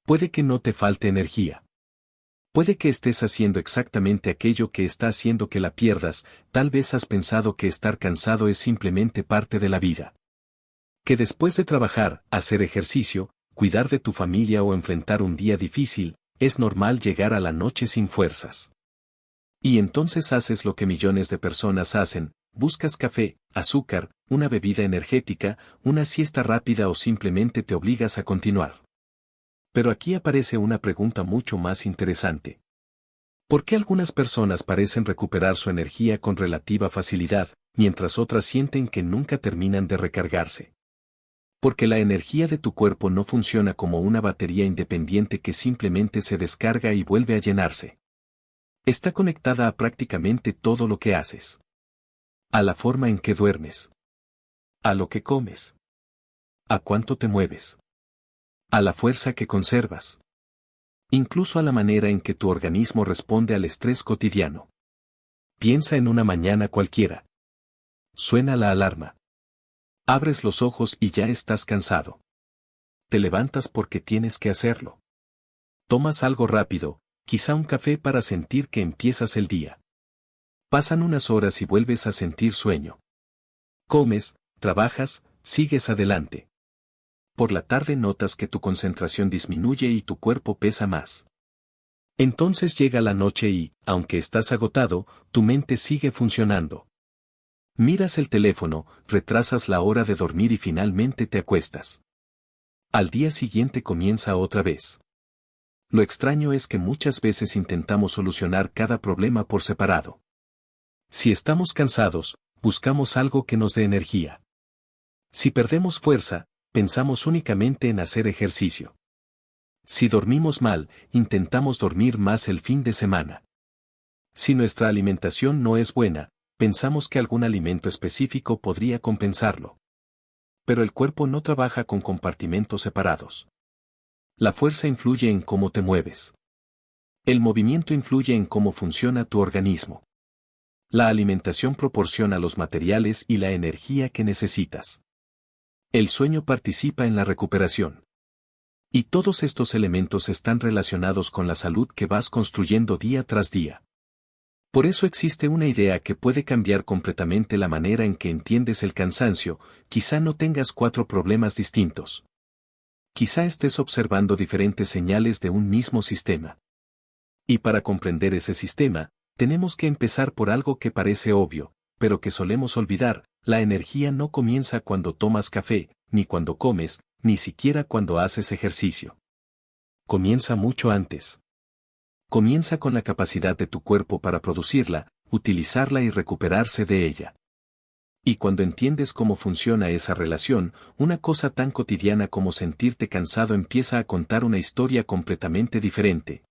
Puede que no te falte energía. Puede que estés haciendo exactamente aquello que está haciendo que la pierdas, tal vez has pensado que estar cansado es simplemente parte de la vida. Que después de trabajar, hacer ejercicio, cuidar de tu familia o enfrentar un día difícil, es normal llegar a la noche sin fuerzas. Y entonces haces lo que millones de personas hacen, buscas café, azúcar, una bebida energética, una siesta rápida o simplemente te obligas a continuar. Pero aquí aparece una pregunta mucho más interesante. ¿Por qué algunas personas parecen recuperar su energía con relativa facilidad, mientras otras sienten que nunca terminan de recargarse? Porque la energía de tu cuerpo no funciona como una batería independiente que simplemente se descarga y vuelve a llenarse. Está conectada a prácticamente todo lo que haces. A la forma en que duermes. A lo que comes. A cuánto te mueves. A la fuerza que conservas. Incluso a la manera en que tu organismo responde al estrés cotidiano. Piensa en una mañana cualquiera. Suena la alarma. Abres los ojos y ya estás cansado. Te levantas porque tienes que hacerlo. Tomas algo rápido, quizá un café para sentir que empiezas el día. Pasan unas horas y vuelves a sentir sueño. Comes, trabajas, sigues adelante. Por la tarde notas que tu concentración disminuye y tu cuerpo pesa más. Entonces llega la noche y, aunque estás agotado, tu mente sigue funcionando. Miras el teléfono, retrasas la hora de dormir y finalmente te acuestas. Al día siguiente comienza otra vez. Lo extraño es que muchas veces intentamos solucionar cada problema por separado. Si estamos cansados, buscamos algo que nos dé energía. Si perdemos fuerza, pensamos únicamente en hacer ejercicio. Si dormimos mal, intentamos dormir más el fin de semana. Si nuestra alimentación no es buena, pensamos que algún alimento específico podría compensarlo. Pero el cuerpo no trabaja con compartimentos separados. La fuerza influye en cómo te mueves. El movimiento influye en cómo funciona tu organismo. La alimentación proporciona los materiales y la energía que necesitas. El sueño participa en la recuperación. Y todos estos elementos están relacionados con la salud que vas construyendo día tras día. Por eso existe una idea que puede cambiar completamente la manera en que entiendes el cansancio. Quizá no tengas 4 problemas distintos. Quizá estés observando diferentes señales de un mismo sistema. Y para comprender ese sistema, tenemos que empezar por algo que parece obvio, pero que solemos olvidar: la energía no comienza cuando tomas café, ni cuando comes, ni siquiera cuando haces ejercicio. Comienza mucho antes. Comienza con la capacidad de tu cuerpo para producirla, utilizarla y recuperarse de ella. Y cuando entiendes cómo funciona esa relación, una cosa tan cotidiana como sentirte cansado empieza a contar una historia completamente diferente.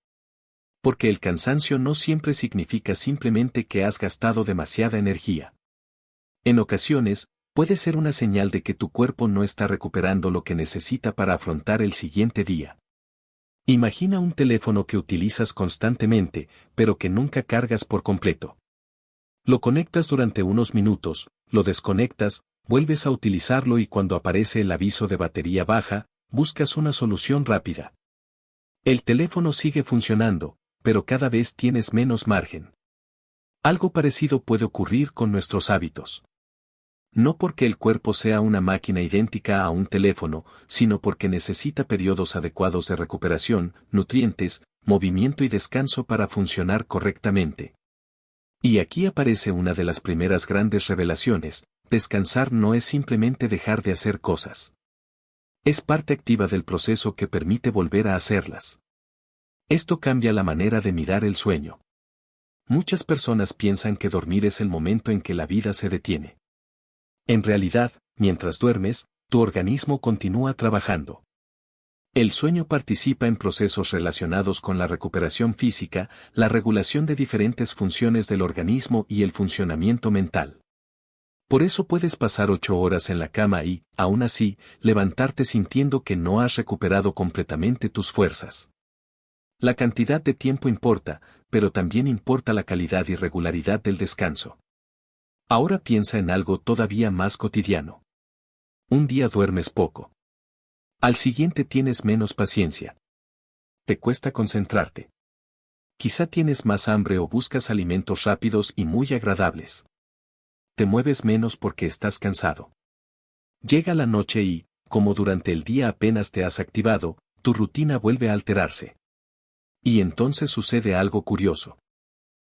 Porque el cansancio no siempre significa simplemente que has gastado demasiada energía. En ocasiones, puede ser una señal de que tu cuerpo no está recuperando lo que necesita para afrontar el siguiente día. Imagina un teléfono que utilizas constantemente, pero que nunca cargas por completo. Lo conectas durante unos minutos, lo desconectas, vuelves a utilizarlo y cuando aparece el aviso de batería baja, buscas una solución rápida. El teléfono sigue funcionando, pero cada vez tienes menos margen. Algo parecido puede ocurrir con nuestros hábitos. No porque el cuerpo sea una máquina idéntica a un teléfono, sino porque necesita periodos adecuados de recuperación, nutrientes, movimiento y descanso para funcionar correctamente. Y aquí aparece una de las primeras grandes revelaciones: descansar no es simplemente dejar de hacer cosas. Es parte activa del proceso que permite volver a hacerlas. Esto cambia la manera de mirar el sueño. Muchas personas piensan que dormir es el momento en que la vida se detiene. En realidad, mientras duermes, tu organismo continúa trabajando. El sueño participa en procesos relacionados con la recuperación física, la regulación de diferentes funciones del organismo y el funcionamiento mental. Por eso puedes pasar 8 horas en la cama y, aún así, levantarte sintiendo que no has recuperado completamente tus fuerzas. La cantidad de tiempo importa, pero también importa la calidad y regularidad del descanso. Ahora piensa en algo todavía más cotidiano. Un día duermes poco. Al siguiente tienes menos paciencia. Te cuesta concentrarte. Quizá tienes más hambre o buscas alimentos rápidos y muy agradables. Te mueves menos porque estás cansado. Llega la noche y, como durante el día apenas te has activado, tu rutina vuelve a alterarse. Y entonces sucede algo curioso.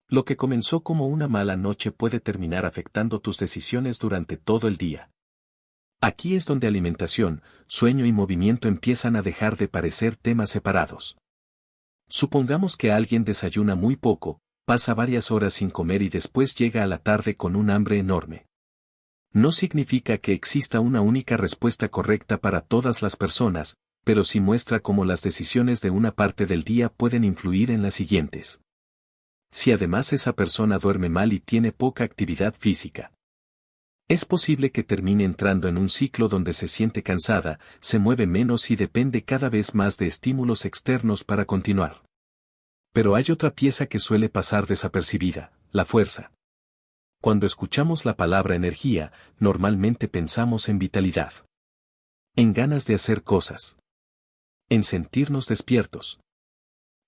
Lo que comenzó como una mala noche puede terminar afectando tus decisiones durante todo el día. Aquí es donde alimentación, sueño y movimiento empiezan a dejar de parecer temas separados. Supongamos que alguien desayuna muy poco, pasa varias horas sin comer y después llega a la tarde con un hambre enorme. No significa que exista una única respuesta correcta para todas las personas, pero sí muestra cómo las decisiones de una parte del día pueden influir en las siguientes. Si además esa persona duerme mal y tiene poca actividad física, es posible que termine entrando en un ciclo donde se siente cansada, se mueve menos y depende cada vez más de estímulos externos para continuar. Pero hay otra pieza que suele pasar desapercibida, la fuerza. Cuando escuchamos la palabra energía, normalmente pensamos en vitalidad, en ganas de hacer cosas, en sentirnos despiertos.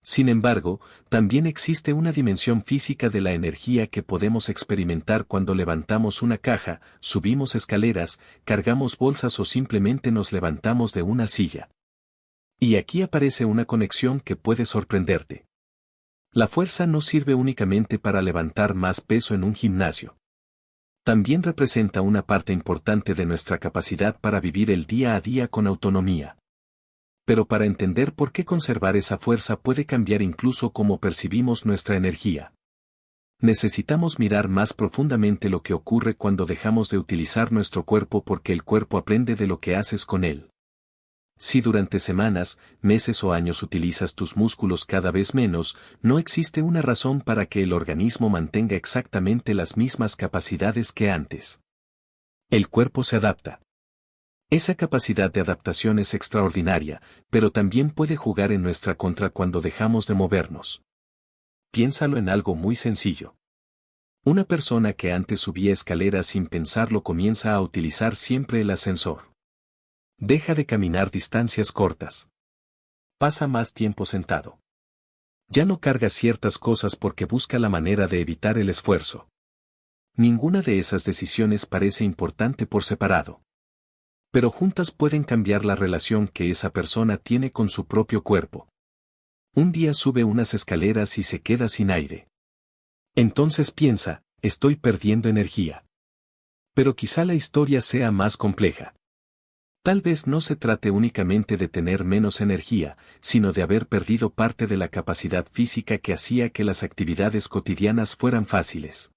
Sin embargo, también existe una dimensión física de la energía que podemos experimentar cuando levantamos una caja, subimos escaleras, cargamos bolsas o simplemente nos levantamos de una silla. Y aquí aparece una conexión que puede sorprenderte. La fuerza no sirve únicamente para levantar más peso en un gimnasio. También representa una parte importante de nuestra capacidad para vivir el día a día con autonomía. Pero para entender por qué conservar esa fuerza puede cambiar incluso cómo percibimos nuestra energía, necesitamos mirar más profundamente lo que ocurre cuando dejamos de utilizar nuestro cuerpo porque el cuerpo aprende de lo que haces con él. Si durante semanas, meses o años utilizas tus músculos cada vez menos, no existe una razón para que el organismo mantenga exactamente las mismas capacidades que antes. El cuerpo se adapta. Esa capacidad de adaptación es extraordinaria, pero también puede jugar en nuestra contra cuando dejamos de movernos. Piénsalo en algo muy sencillo. Una persona que antes subía escaleras sin pensarlo comienza a utilizar siempre el ascensor. Deja de caminar distancias cortas. Pasa más tiempo sentado. Ya no carga ciertas cosas porque busca la manera de evitar el esfuerzo. Ninguna de esas decisiones parece importante por separado. Pero juntas pueden cambiar la relación que esa persona tiene con su propio cuerpo. Un día sube unas escaleras y se queda sin aire. Entonces piensa, estoy perdiendo energía. Pero quizá la historia sea más compleja. Tal vez no se trate únicamente de tener menos energía, sino de haber perdido parte de la capacidad física que hacía que las actividades cotidianas fueran fáciles.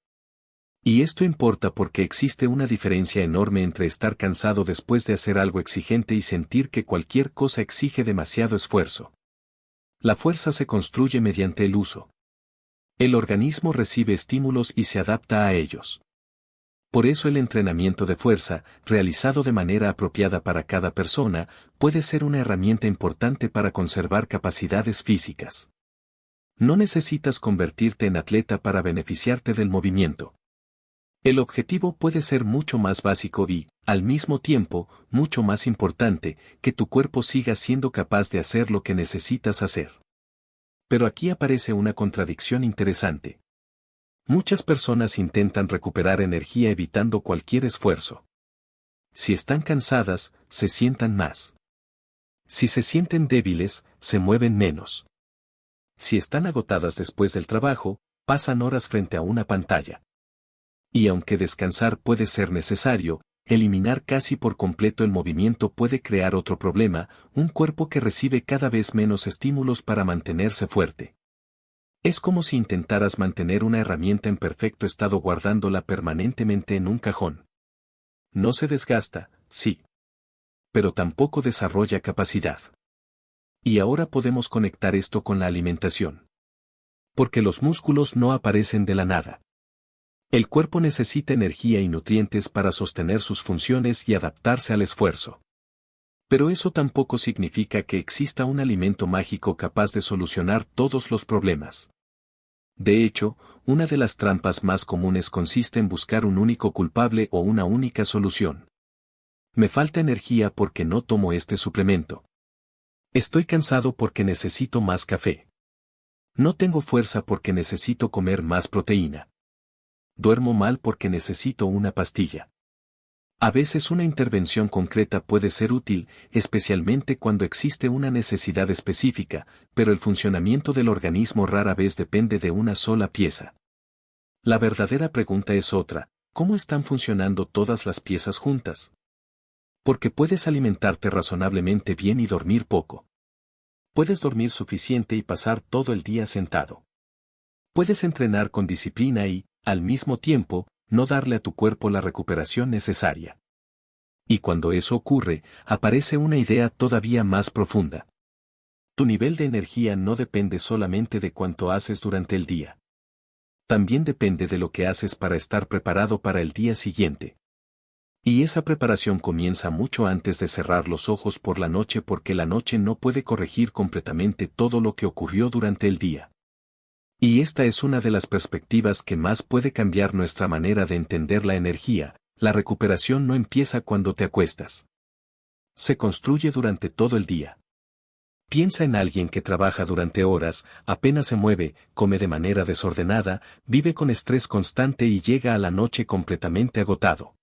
Y esto importa porque existe una diferencia enorme entre estar cansado después de hacer algo exigente y sentir que cualquier cosa exige demasiado esfuerzo. La fuerza se construye mediante el uso. El organismo recibe estímulos y se adapta a ellos. Por eso el entrenamiento de fuerza, realizado de manera apropiada para cada persona, puede ser una herramienta importante para conservar capacidades físicas. No necesitas convertirte en atleta para beneficiarte del movimiento. El objetivo puede ser mucho más básico y, al mismo tiempo, mucho más importante, que tu cuerpo siga siendo capaz de hacer lo que necesitas hacer. Pero aquí aparece una contradicción interesante. Muchas personas intentan recuperar energía evitando cualquier esfuerzo. Si están cansadas, se sientan más. Si se sienten débiles, se mueven menos. Si están agotadas después del trabajo, pasan horas frente a una pantalla. Y aunque descansar puede ser necesario, eliminar casi por completo el movimiento puede crear otro problema, un cuerpo que recibe cada vez menos estímulos para mantenerse fuerte. Es como si intentaras mantener una herramienta en perfecto estado guardándola permanentemente en un cajón. No se desgasta, sí. Pero tampoco desarrolla capacidad. Y ahora podemos conectar esto con la alimentación. Porque los músculos no aparecen de la nada. El cuerpo necesita energía y nutrientes para sostener sus funciones y adaptarse al esfuerzo. Pero eso tampoco significa que exista un alimento mágico capaz de solucionar todos los problemas. De hecho, una de las trampas más comunes consiste en buscar un único culpable o una única solución. Me falta energía porque no tomo este suplemento. Estoy cansado porque necesito más café. No tengo fuerza porque necesito comer más proteína. Duermo mal porque necesito una pastilla. A veces una intervención concreta puede ser útil, especialmente cuando existe una necesidad específica, pero el funcionamiento del organismo rara vez depende de una sola pieza. La verdadera pregunta es otra: ¿cómo están funcionando todas las piezas juntas? Porque puedes alimentarte razonablemente bien y dormir poco. Puedes dormir suficiente y pasar todo el día sentado. Puedes entrenar con disciplina y, al mismo tiempo, no darle a tu cuerpo la recuperación necesaria. Y cuando eso ocurre, aparece una idea todavía más profunda. Tu nivel de energía no depende solamente de cuánto haces durante el día. También depende de lo que haces para estar preparado para el día siguiente. Y esa preparación comienza mucho antes de cerrar los ojos por la noche, porque la noche no puede corregir completamente todo lo que ocurrió durante el día. Y esta es una de las perspectivas que más puede cambiar nuestra manera de entender la energía. La recuperación no empieza cuando te acuestas. Se construye durante todo el día. Piensa en alguien que trabaja durante horas, apenas se mueve, come de manera desordenada, vive con estrés constante y llega a la noche completamente agotado.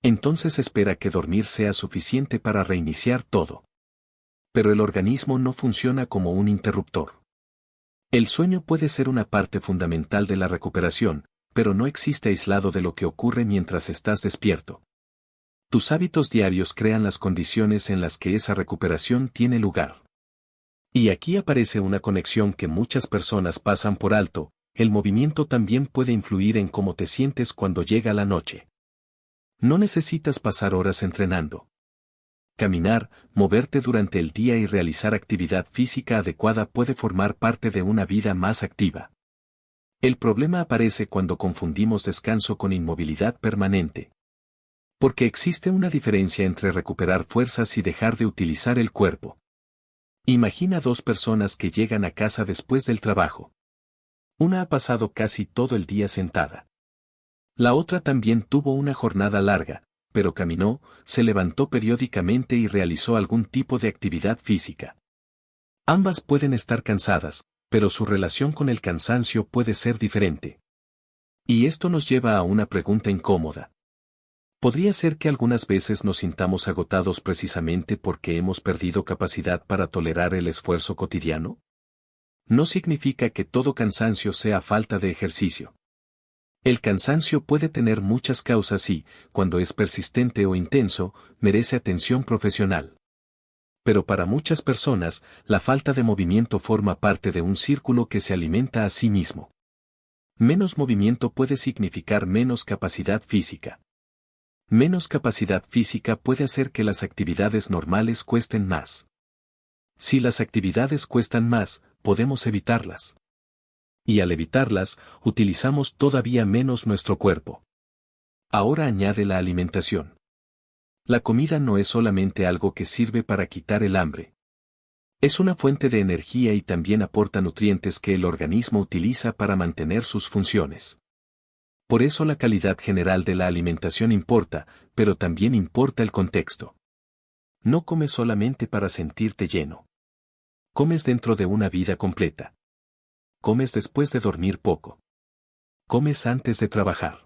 Entonces espera que dormir sea suficiente para reiniciar todo. Pero el organismo no funciona como un interruptor. El sueño puede ser una parte fundamental de la recuperación, pero no existe aislado de lo que ocurre mientras estás despierto. Tus hábitos diarios crean las condiciones en las que esa recuperación tiene lugar. Y aquí aparece una conexión que muchas personas pasan por alto: el movimiento también puede influir en cómo te sientes cuando llega la noche. No necesitas pasar horas entrenando. Caminar, moverte durante el día y realizar actividad física adecuada puede formar parte de una vida más activa. El problema aparece cuando confundimos descanso con inmovilidad permanente. Porque existe una diferencia entre recuperar fuerzas y dejar de utilizar el cuerpo. Imagina dos personas que llegan a casa después del trabajo. Una ha pasado casi todo el día sentada. La otra también tuvo una jornada larga, pero caminó, se levantó periódicamente y realizó algún tipo de actividad física. Ambas pueden estar cansadas, pero su relación con el cansancio puede ser diferente. Y esto nos lleva a una pregunta incómoda. ¿Podría ser que algunas veces nos sintamos agotados precisamente porque hemos perdido capacidad para tolerar el esfuerzo cotidiano? No significa que todo cansancio sea falta de ejercicio. El cansancio puede tener muchas causas y, cuando es persistente o intenso, merece atención profesional. Pero para muchas personas, la falta de movimiento forma parte de un círculo que se alimenta a sí mismo. Menos movimiento puede significar menos capacidad física. Menos capacidad física puede hacer que las actividades normales cuesten más. Si las actividades cuestan más, podemos evitarlas. Y al evitarlas, utilizamos todavía menos nuestro cuerpo. Ahora añade la alimentación. La comida no es solamente algo que sirve para quitar el hambre. Es una fuente de energía y también aporta nutrientes que el organismo utiliza para mantener sus funciones. Por eso la calidad general de la alimentación importa, pero también importa el contexto. No comes solamente para sentirte lleno. Comes dentro de una vida completa. Comes después de dormir poco. Comes antes de trabajar.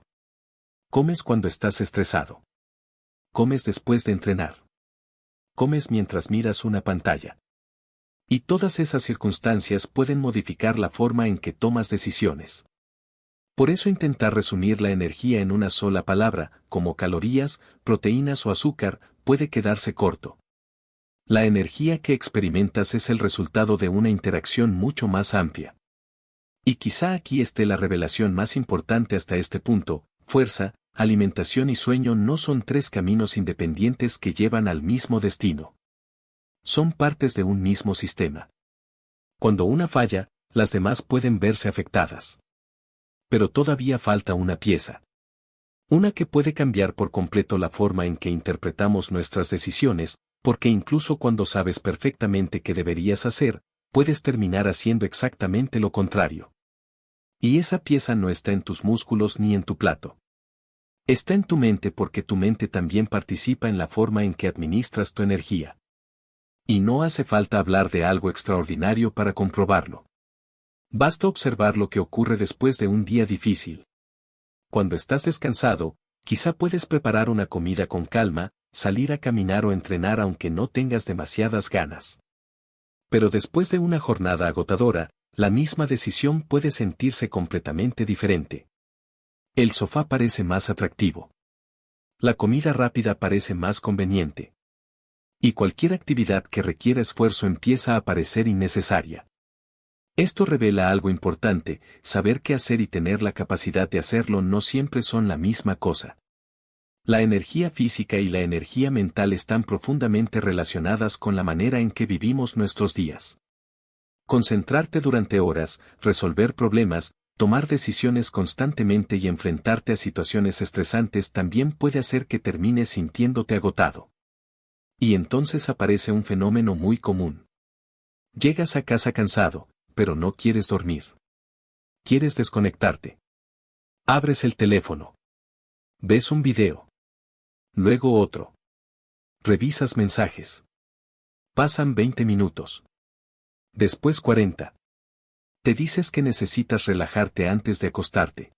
Comes cuando estás estresado. Comes después de entrenar. Comes mientras miras una pantalla. Y todas esas circunstancias pueden modificar la forma en que tomas decisiones. Por eso intentar resumir la energía en una sola palabra, como calorías, proteínas o azúcar, puede quedarse corto. La energía que experimentas es el resultado de una interacción mucho más amplia. Y quizá aquí esté la revelación más importante hasta este punto: fuerza, alimentación y sueño no son tres caminos independientes que llevan al mismo destino. Son partes de un mismo sistema. Cuando una falla, las demás pueden verse afectadas. Pero todavía falta una pieza. Una que puede cambiar por completo la forma en que interpretamos nuestras decisiones, porque incluso cuando sabes perfectamente qué deberías hacer, puedes terminar haciendo exactamente lo contrario. Y esa pieza no está en tus músculos ni en tu plato. Está en tu mente, porque tu mente también participa en la forma en que administras tu energía. Y no hace falta hablar de algo extraordinario para comprobarlo. Basta observar lo que ocurre después de un día difícil. Cuando estás descansado, quizá puedes preparar una comida con calma, salir a caminar o entrenar aunque no tengas demasiadas ganas. Pero después de una jornada agotadora, la misma decisión puede sentirse completamente diferente. El sofá parece más atractivo. La comida rápida parece más conveniente. Y cualquier actividad que requiera esfuerzo empieza a parecer innecesaria. Esto revela algo importante: saber qué hacer y tener la capacidad de hacerlo no siempre son la misma cosa. La energía física y la energía mental están profundamente relacionadas con la manera en que vivimos nuestros días. Concentrarte durante horas, resolver problemas, tomar decisiones constantemente y enfrentarte a situaciones estresantes también puede hacer que termines sintiéndote agotado. Y entonces aparece un fenómeno muy común. Llegas a casa cansado, pero no quieres dormir. Quieres desconectarte. Abres el teléfono. Ves un video. Luego otro. Revisas mensajes. Pasan 20 minutos. Después 40. Te dices que necesitas relajarte antes de acostarte.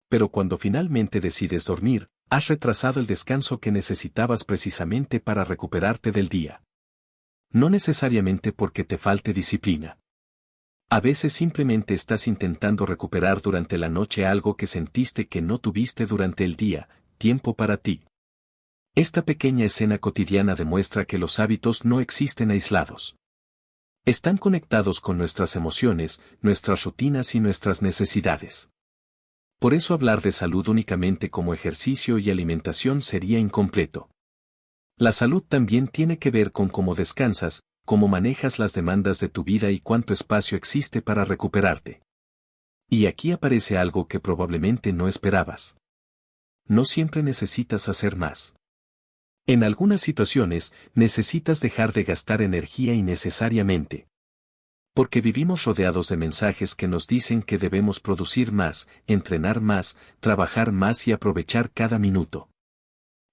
Pero cuando finalmente decides dormir, has retrasado el descanso que necesitabas precisamente para recuperarte del día. No necesariamente porque te falte disciplina. A veces simplemente estás intentando recuperar durante la noche algo que sentiste que no tuviste durante el día, tiempo para ti. Esta pequeña escena cotidiana demuestra que los hábitos no existen aislados. Están conectados con nuestras emociones, nuestras rutinas y nuestras necesidades. Por eso hablar de salud únicamente como ejercicio y alimentación sería incompleto. La salud también tiene que ver con cómo descansas, cómo manejas las demandas de tu vida y cuánto espacio existe para recuperarte. Y aquí aparece algo que probablemente no esperabas. No siempre necesitas hacer más. En algunas situaciones, necesitas dejar de gastar energía innecesariamente. Porque vivimos rodeados de mensajes que nos dicen que debemos producir más, entrenar más, trabajar más y aprovechar cada minuto.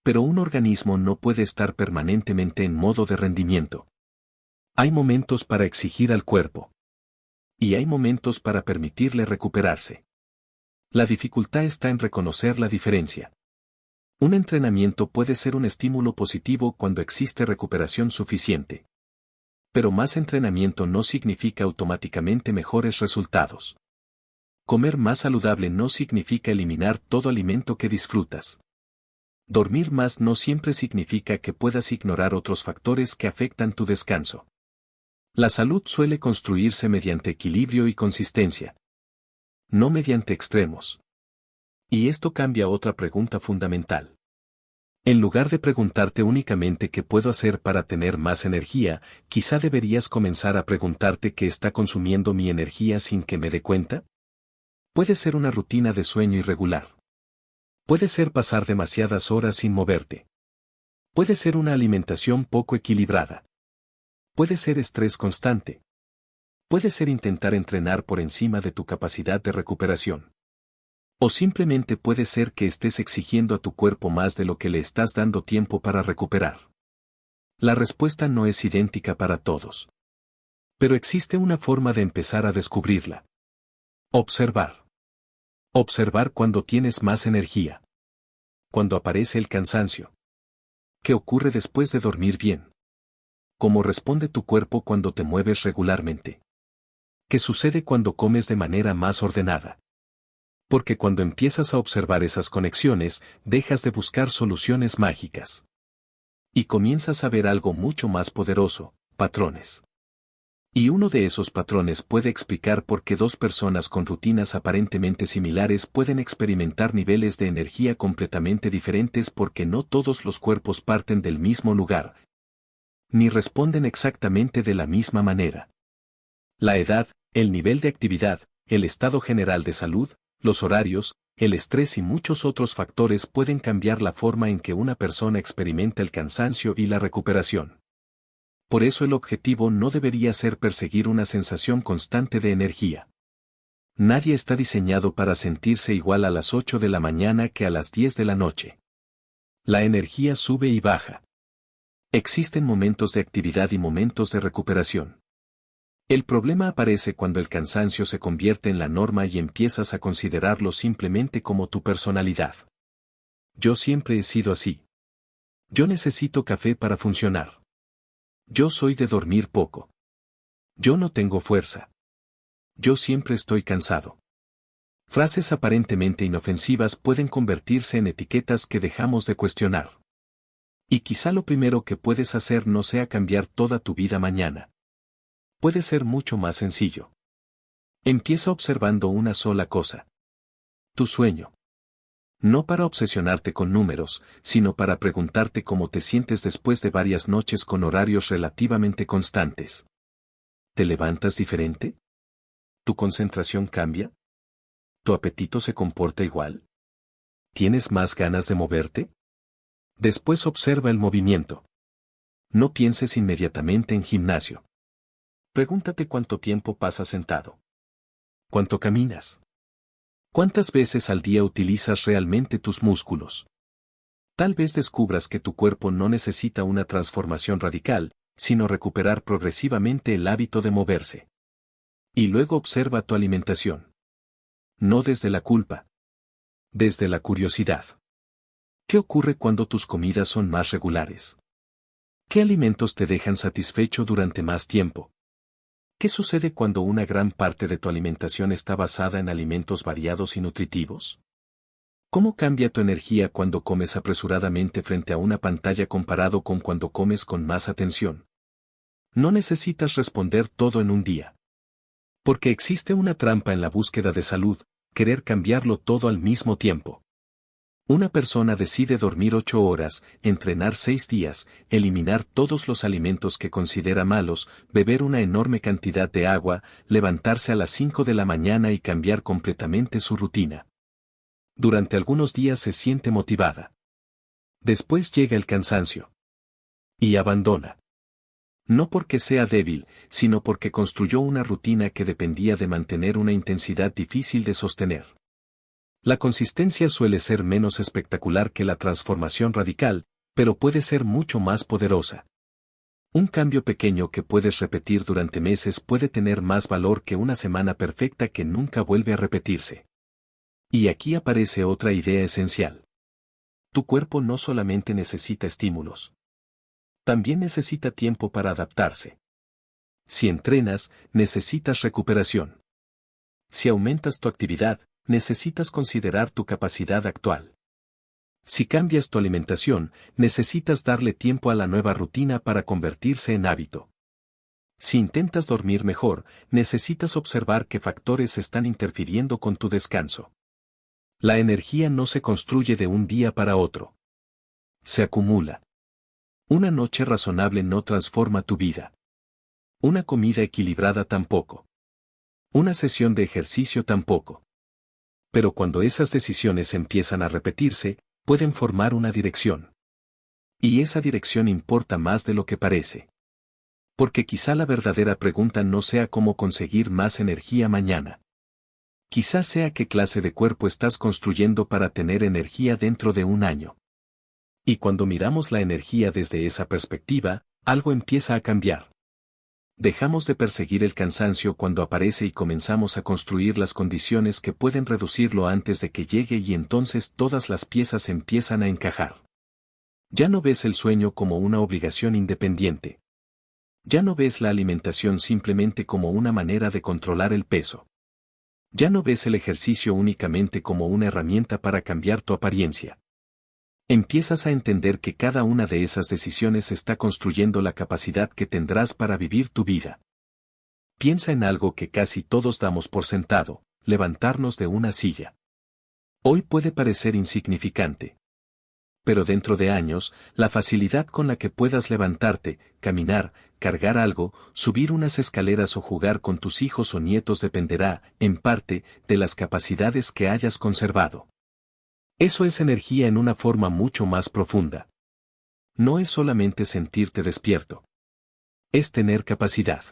Pero un organismo no puede estar permanentemente en modo de rendimiento. Hay momentos para exigir al cuerpo. Y hay momentos para permitirle recuperarse. La dificultad está en reconocer la diferencia. Un entrenamiento puede ser un estímulo positivo cuando existe recuperación suficiente. Pero más entrenamiento no significa automáticamente mejores resultados. Comer más saludable no significa eliminar todo alimento que disfrutas. Dormir más no siempre significa que puedas ignorar otros factores que afectan tu descanso. La salud suele construirse mediante equilibrio y consistencia. No mediante extremos. Y esto cambia otra pregunta fundamental. En lugar de preguntarte únicamente qué puedo hacer para tener más energía, quizá deberías comenzar a preguntarte qué está consumiendo mi energía sin que me dé cuenta. Puede ser una rutina de sueño irregular. Puede ser pasar demasiadas horas sin moverte. Puede ser una alimentación poco equilibrada. Puede ser estrés constante. Puede ser intentar entrenar por encima de tu capacidad de recuperación. O simplemente puede ser que estés exigiendo a tu cuerpo más de lo que le estás dando tiempo para recuperar. La respuesta no es idéntica para todos. Pero existe una forma de empezar a descubrirla. Observar. Observar cuando tienes más energía. Cuando aparece el cansancio. ¿Qué ocurre después de dormir bien? ¿Cómo responde tu cuerpo cuando te mueves regularmente? ¿Qué sucede cuando comes de manera más ordenada? Porque cuando empiezas a observar esas conexiones, dejas de buscar soluciones mágicas. Y comienzas a ver algo mucho más poderoso: patrones. Y uno de esos patrones puede explicar por qué dos personas con rutinas aparentemente similares pueden experimentar niveles de energía completamente diferentes, porque no todos los cuerpos parten del mismo lugar, ni responden exactamente de la misma manera. La edad, el nivel de actividad, el estado general de salud, los horarios, el estrés y muchos otros factores pueden cambiar la forma en que una persona experimenta el cansancio y la recuperación. Por eso el objetivo no debería ser perseguir una sensación constante de energía. Nadie está diseñado para sentirse igual a las 8 de la mañana que a las 10 de la noche. La energía sube y baja. Existen momentos de actividad y momentos de recuperación. El problema aparece cuando el cansancio se convierte en la norma y empiezas a considerarlo simplemente como tu personalidad. Yo siempre he sido así. Yo necesito café para funcionar. Yo soy de dormir poco. Yo no tengo fuerza. Yo siempre estoy cansado. Frases aparentemente inofensivas pueden convertirse en etiquetas que dejamos de cuestionar. Y quizá lo primero que puedes hacer no sea cambiar toda tu vida mañana. Puede ser mucho más sencillo. Empieza observando una sola cosa. Tu sueño. No para obsesionarte con números, sino para preguntarte cómo te sientes después de varias noches con horarios relativamente constantes. ¿Te levantas diferente? ¿Tu concentración cambia? ¿Tu apetito se comporta igual? ¿Tienes más ganas de moverte? Después observa el movimiento. No pienses inmediatamente en gimnasio. Pregúntate cuánto tiempo pasas sentado. ¿Cuánto caminas? ¿Cuántas veces al día utilizas realmente tus músculos? Tal vez descubras que tu cuerpo no necesita una transformación radical, sino recuperar progresivamente el hábito de moverse. Y luego observa tu alimentación. No desde la culpa. Desde la curiosidad. ¿Qué ocurre cuando tus comidas son más regulares? ¿Qué alimentos te dejan satisfecho durante más tiempo? ¿Qué sucede cuando una gran parte de tu alimentación está basada en alimentos variados y nutritivos? ¿Cómo cambia tu energía cuando comes apresuradamente frente a una pantalla comparado con cuando comes con más atención? No necesitas responder todo en un día. Porque existe una trampa en la búsqueda de salud, querer cambiarlo todo al mismo tiempo. Una persona decide dormir 8 horas, entrenar 6 días, eliminar todos los alimentos que considera malos, beber una enorme cantidad de agua, levantarse a las 5 de la mañana y cambiar completamente su rutina. Durante algunos días se siente motivada. Después llega el cansancio. Y abandona. No porque sea débil, sino porque construyó una rutina que dependía de mantener una intensidad difícil de sostener. La consistencia suele ser menos espectacular que la transformación radical, pero puede ser mucho más poderosa. Un cambio pequeño que puedes repetir durante meses puede tener más valor que una semana perfecta que nunca vuelve a repetirse. Y aquí aparece otra idea esencial. Tu cuerpo no solamente necesita estímulos. También necesita tiempo para adaptarse. Si entrenas, necesitas recuperación. Si aumentas tu actividad, necesitas considerar tu capacidad actual. Si cambias tu alimentación, necesitas darle tiempo a la nueva rutina para convertirse en hábito. Si intentas dormir mejor, necesitas observar qué factores están interfiriendo con tu descanso. La energía no se construye de un día para otro. Se acumula. Una noche razonable no transforma tu vida. Una comida equilibrada tampoco. Una sesión de ejercicio tampoco. Pero cuando esas decisiones empiezan a repetirse, pueden formar una dirección. Y esa dirección importa más de lo que parece. Porque quizá la verdadera pregunta no sea cómo conseguir más energía mañana. Quizá sea qué clase de cuerpo estás construyendo para tener energía dentro de un año. Y cuando miramos la energía desde esa perspectiva, algo empieza a cambiar. Dejamos de perseguir el cansancio cuando aparece y comenzamos a construir las condiciones que pueden reducirlo antes de que llegue y entonces todas las piezas empiezan a encajar. Ya no ves el sueño como una obligación independiente. Ya no ves la alimentación simplemente como una manera de controlar el peso. Ya no ves el ejercicio únicamente como una herramienta para cambiar tu apariencia. Empiezas a entender que cada una de esas decisiones está construyendo la capacidad que tendrás para vivir tu vida. Piensa en algo que casi todos damos por sentado, levantarnos de una silla. Hoy puede parecer insignificante. Pero dentro de años, la facilidad con la que puedas levantarte, caminar, cargar algo, subir unas escaleras o jugar con tus hijos o nietos dependerá, en parte, de las capacidades que hayas conservado. Eso es energía en una forma mucho más profunda. No es solamente sentirte despierto. Es tener capacidad.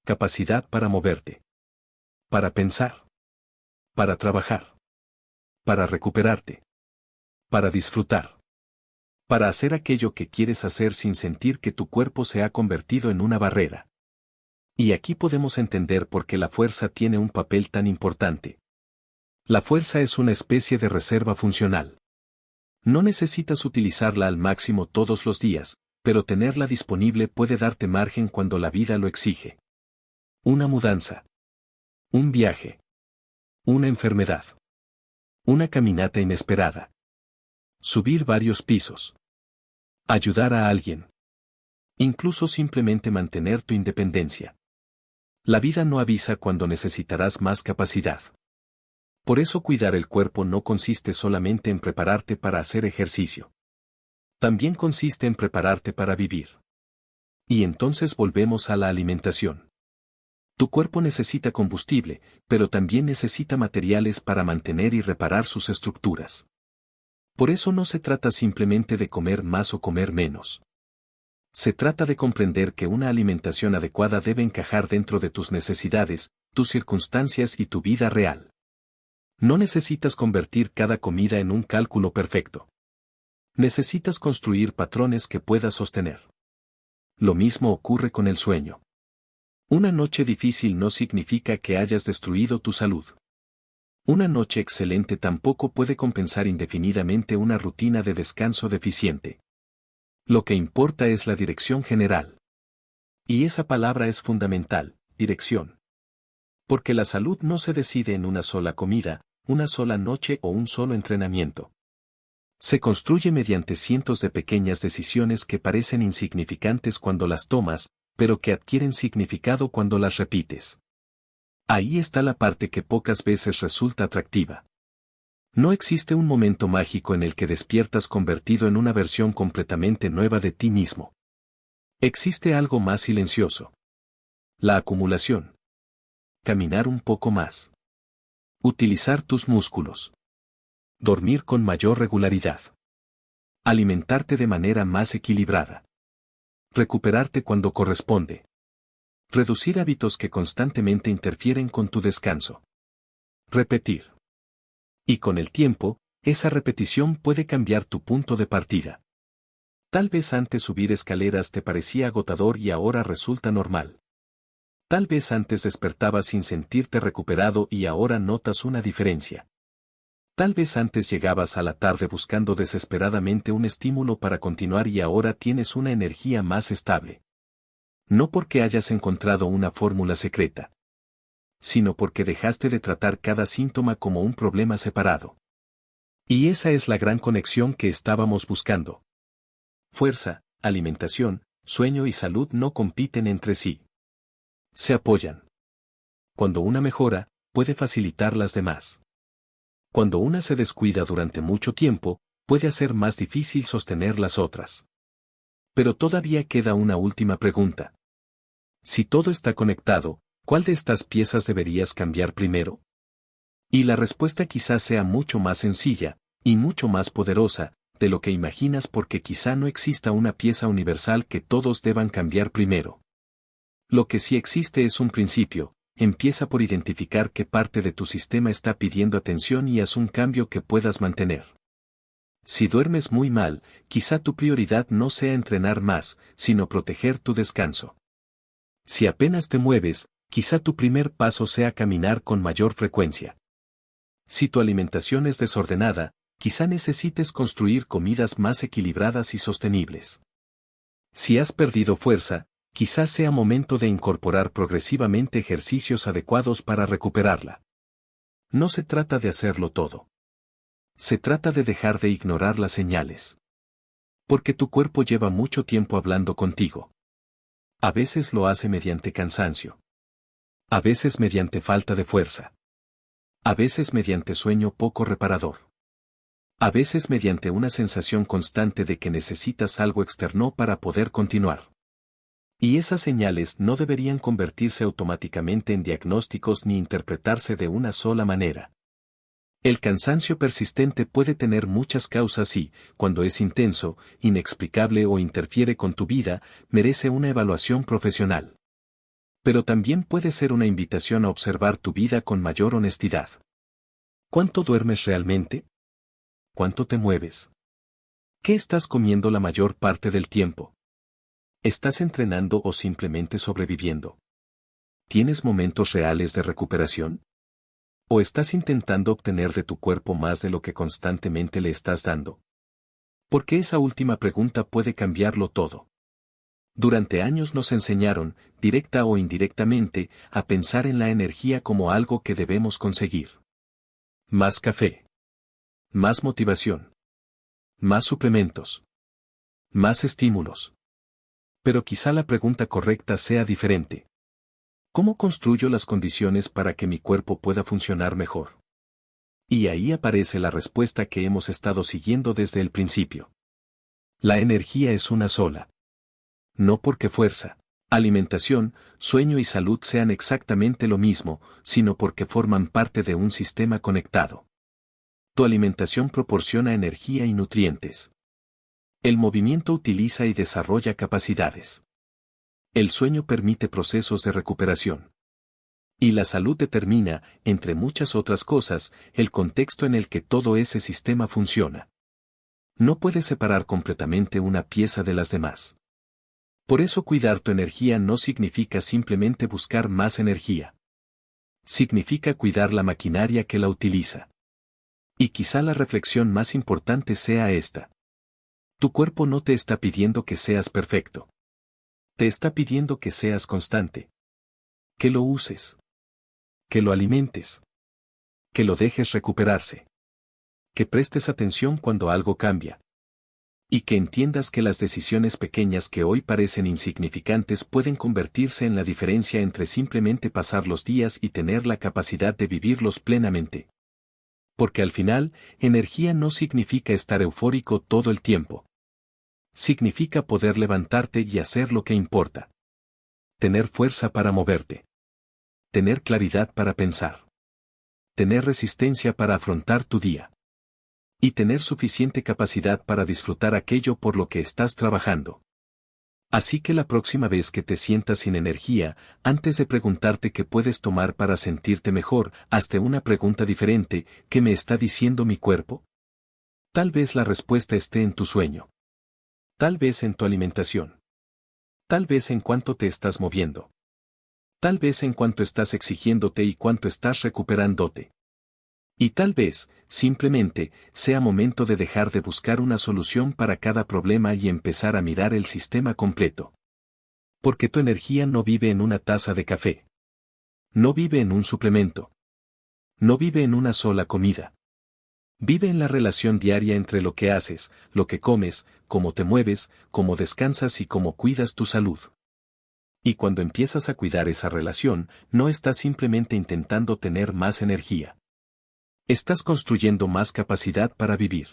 Capacidad para moverte. Para pensar. Para trabajar. Para recuperarte. Para disfrutar. Para hacer aquello que quieres hacer sin sentir que tu cuerpo se ha convertido en una barrera. Y aquí podemos entender por qué la fuerza tiene un papel tan importante. La fuerza es una especie de reserva funcional. No necesitas utilizarla al máximo todos los días, pero tenerla disponible puede darte margen cuando la vida lo exige. Una mudanza. Un viaje. Una enfermedad. Una caminata inesperada. Subir varios pisos. Ayudar a alguien. Incluso simplemente mantener tu independencia. La vida no avisa cuando necesitarás más capacidad. Por eso cuidar el cuerpo no consiste solamente en prepararte para hacer ejercicio. También consiste en prepararte para vivir. Y entonces volvemos a la alimentación. Tu cuerpo necesita combustible, pero también necesita materiales para mantener y reparar sus estructuras. Por eso no se trata simplemente de comer más o comer menos. Se trata de comprender que una alimentación adecuada debe encajar dentro de tus necesidades, tus circunstancias y tu vida real. No necesitas convertir cada comida en un cálculo perfecto. Necesitas construir patrones que puedas sostener. Lo mismo ocurre con el sueño. Una noche difícil no significa que hayas destruido tu salud. Una noche excelente tampoco puede compensar indefinidamente una rutina de descanso deficiente. Lo que importa es la dirección general. Y esa palabra es fundamental, dirección. Porque la salud no se decide en una sola comida, una sola noche o un solo entrenamiento. Se construye mediante cientos de pequeñas decisiones que parecen insignificantes cuando las tomas, pero que adquieren significado cuando las repites. Ahí está la parte que pocas veces resulta atractiva. No existe un momento mágico en el que despiertas convertido en una versión completamente nueva de ti mismo. Existe algo más silencioso. La acumulación. Caminar un poco más. Utilizar tus músculos. Dormir con mayor regularidad. Alimentarte de manera más equilibrada. Recuperarte cuando corresponde. Reducir hábitos que constantemente interfieren con tu descanso. Repetir. Y con el tiempo, esa repetición puede cambiar tu punto de partida. Tal vez antes subir escaleras te parecía agotador y ahora resulta normal. Tal vez antes despertabas sin sentirte recuperado y ahora notas una diferencia. Tal vez antes llegabas a la tarde buscando desesperadamente un estímulo para continuar y ahora tienes una energía más estable. No porque hayas encontrado una fórmula secreta, sino porque dejaste de tratar cada síntoma como un problema separado. Y esa es la gran conexión que estábamos buscando. Fuerza, alimentación, sueño y salud no compiten entre sí. Se apoyan. Cuando una mejora, puede facilitar las demás. Cuando una se descuida durante mucho tiempo, puede hacer más difícil sostener las otras. Pero todavía queda una última pregunta. Si todo está conectado, ¿cuál de estas piezas deberías cambiar primero? Y la respuesta quizás sea mucho más sencilla, y mucho más poderosa, de lo que imaginas porque quizá no exista una pieza universal que todos deban cambiar primero. Lo que sí existe es un principio. Empieza por identificar qué parte de tu sistema está pidiendo atención y haz un cambio que puedas mantener. Si duermes muy mal, quizá tu prioridad no sea entrenar más, sino proteger tu descanso. Si apenas te mueves, quizá tu primer paso sea caminar con mayor frecuencia. Si tu alimentación es desordenada, quizá necesites construir comidas más equilibradas y sostenibles. Si has perdido fuerza, quizás sea momento de incorporar progresivamente ejercicios adecuados para recuperarla. No se trata de hacerlo todo. Se trata de dejar de ignorar las señales. Porque tu cuerpo lleva mucho tiempo hablando contigo. A veces lo hace mediante cansancio. A veces mediante falta de fuerza. A veces mediante sueño poco reparador. A veces mediante una sensación constante de que necesitas algo externo para poder continuar. Y esas señales no deberían convertirse automáticamente en diagnósticos ni interpretarse de una sola manera. El cansancio persistente puede tener muchas causas y, cuando es intenso, inexplicable o interfiere con tu vida, merece una evaluación profesional. Pero también puede ser una invitación a observar tu vida con mayor honestidad. ¿Cuánto duermes realmente? ¿Cuánto te mueves? ¿Qué estás comiendo la mayor parte del tiempo? ¿Estás entrenando o simplemente sobreviviendo? ¿Tienes momentos reales de recuperación? ¿O estás intentando obtener de tu cuerpo más de lo que constantemente le estás dando? Porque esa última pregunta puede cambiarlo todo. Durante años nos enseñaron, directa o indirectamente, a pensar en la energía como algo que debemos conseguir. Más café. Más motivación. Más suplementos. Más estímulos. Pero quizá la pregunta correcta sea diferente. ¿Cómo construyo las condiciones para que mi cuerpo pueda funcionar mejor? Y ahí aparece la respuesta que hemos estado siguiendo desde el principio. La energía es una sola. No porque fuerza, alimentación, sueño y salud sean exactamente lo mismo, sino porque forman parte de un sistema conectado. Tu alimentación proporciona energía y nutrientes. El movimiento utiliza y desarrolla capacidades. El sueño permite procesos de recuperación. Y la salud determina, entre muchas otras cosas, el contexto en el que todo ese sistema funciona. No puedes separar completamente una pieza de las demás. Por eso cuidar tu energía no significa simplemente buscar más energía. Significa cuidar la maquinaria que la utiliza. Y quizá la reflexión más importante sea esta. Tu cuerpo no te está pidiendo que seas perfecto. Te está pidiendo que seas constante. Que lo uses. Que lo alimentes. Que lo dejes recuperarse. Que prestes atención cuando algo cambia. Y que entiendas que las decisiones pequeñas que hoy parecen insignificantes pueden convertirse en la diferencia entre simplemente pasar los días y tener la capacidad de vivirlos plenamente. Porque al final, energía no significa estar eufórico todo el tiempo. Significa poder levantarte y hacer lo que importa. Tener fuerza para moverte. Tener claridad para pensar. Tener resistencia para afrontar tu día. Y tener suficiente capacidad para disfrutar aquello por lo que estás trabajando. Así que la próxima vez que te sientas sin energía, antes de preguntarte qué puedes tomar para sentirte mejor, hazte una pregunta diferente: ¿qué me está diciendo mi cuerpo? Tal vez la respuesta esté en tu sueño. Tal vez en tu alimentación. Tal vez en cuánto te estás moviendo. Tal vez en cuánto estás exigiéndote y cuánto estás recuperándote. Y tal vez, simplemente, sea momento de dejar de buscar una solución para cada problema y empezar a mirar el sistema completo. Porque tu energía no vive en una taza de café. No vive en un suplemento. No vive en una sola comida. Vive en la relación diaria entre lo que haces, lo que comes, cómo te mueves, cómo descansas y cómo cuidas tu salud. Y cuando empiezas a cuidar esa relación, no estás simplemente intentando tener más energía. Estás construyendo más capacidad para vivir.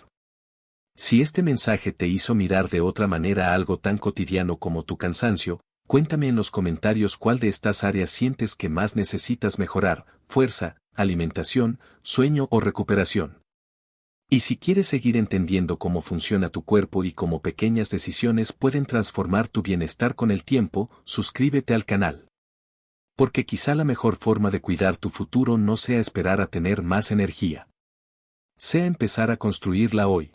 Si este mensaje te hizo mirar de otra manera algo tan cotidiano como tu cansancio, cuéntame en los comentarios cuál de estas áreas sientes que más necesitas mejorar: fuerza, alimentación, sueño o recuperación. Y si quieres seguir entendiendo cómo funciona tu cuerpo y cómo pequeñas decisiones pueden transformar tu bienestar con el tiempo, suscríbete al canal. Porque quizá la mejor forma de cuidar tu futuro no sea esperar a tener más energía. Sea empezar a construirla hoy.